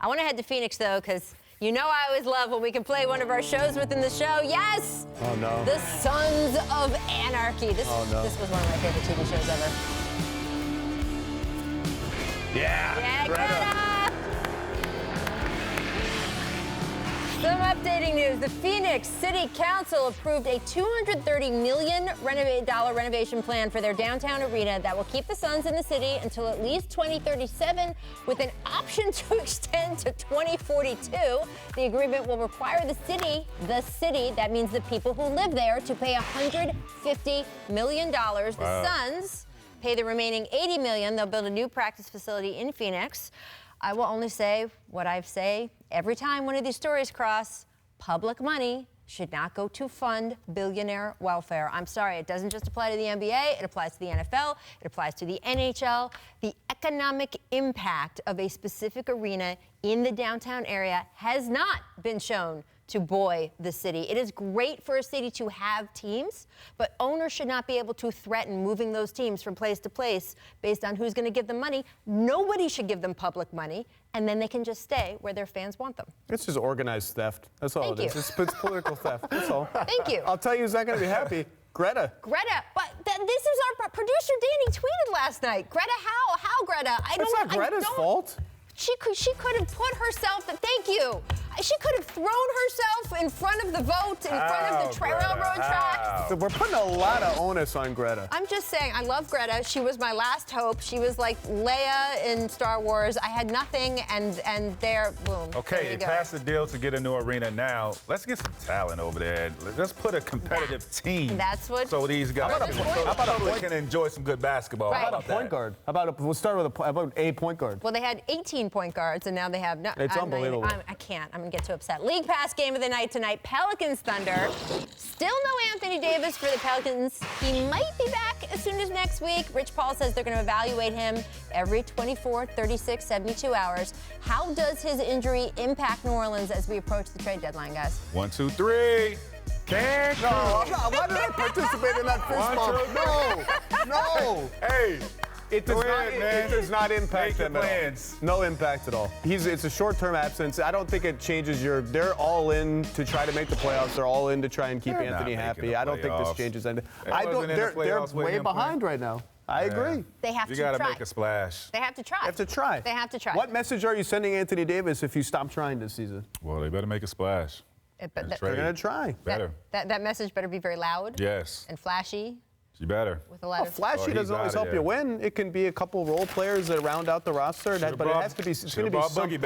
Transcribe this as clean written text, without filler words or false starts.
I want to head to Phoenix, though, because you know I always love when we can play one of our shows within the show. Yes! Oh, no. The Sons of Anarchy. This was one of my favorite TV shows ever. Yeah, Greta! Some updating news. The Phoenix City Council approved a $230 million renovation plan for their downtown arena that will keep the Suns in the city until at least 2037, with an option to extend to 2042. The agreement will require the city, that means the people who live there, to pay $150 million. Wow. The Suns pay the remaining $80 million. They'll build a new practice facility in Phoenix. I will only say what I say every time one of these stories cross: public money should not go to fund billionaire welfare. I'm sorry, it doesn't just apply to the NBA, it applies to the NFL, it applies to the NHL. The economic impact of a specific arena in the downtown area has not been shown to buoy the city. It is great for a city to have teams, but owners should not be able to threaten moving those teams from place to place based on who's going to give them money. Nobody should give them public money, and then they can just stay where their fans want them. It's just organized theft. That's all it is. It's political theft. That's all. Thank you. I'll tell you who's not going to be happy. Greta. But this is our producer Danny tweeted last night. Greta, how Greta? It's not Greta's fault. She could have put herself. Thank you. She could have thrown herself in front of the vote, in front of the railroad tracks. So we're putting a lot of onus on Greta. I'm just saying, I love Greta. She was my last hope. She was like Leia in Star Wars. I had nothing, and there, boom. Okay, you passed the deal to get a new arena. Now, let's get some talent over there. Let's put a competitive team. That's what. So these guys can enjoy some good basketball. Right. How about point guard? We'll start with a point guard. Well, they had 18 point guards, and now they have no. It's unbelievable. I can't. I'm gonna get too upset. League Pass game of the night tonight. Pelicans Thunder. Still no Anthony Davis for the Pelicans. He might be back as soon as next week. Rich Paul says they're going to evaluate him every 24, 36, 72 hours. How does his injury impact New Orleans as we approach the trade deadline, guys? 1, 2, 3. Can't. No, why did I participate in that fist bump? No. Hey. It does not impact them at all. No impact at all. It's a short-term absence. I don't think it changes they're all in to try to make the playoffs. They're all in to try and keep Anthony happy. I don't think this changes anything. They're way behind right now. I agree. They have to try. You got to make a splash. They have to try. They have to try. What message are you sending Anthony Davis if you stop trying this season? Well, they better make a splash. But they're going to try. Better. That message better be very loud. Yes. And flashy. You better. With a lot of flashy doesn't always help you win. It can be a couple role players that round out the roster, but it has to be. It's going to be something.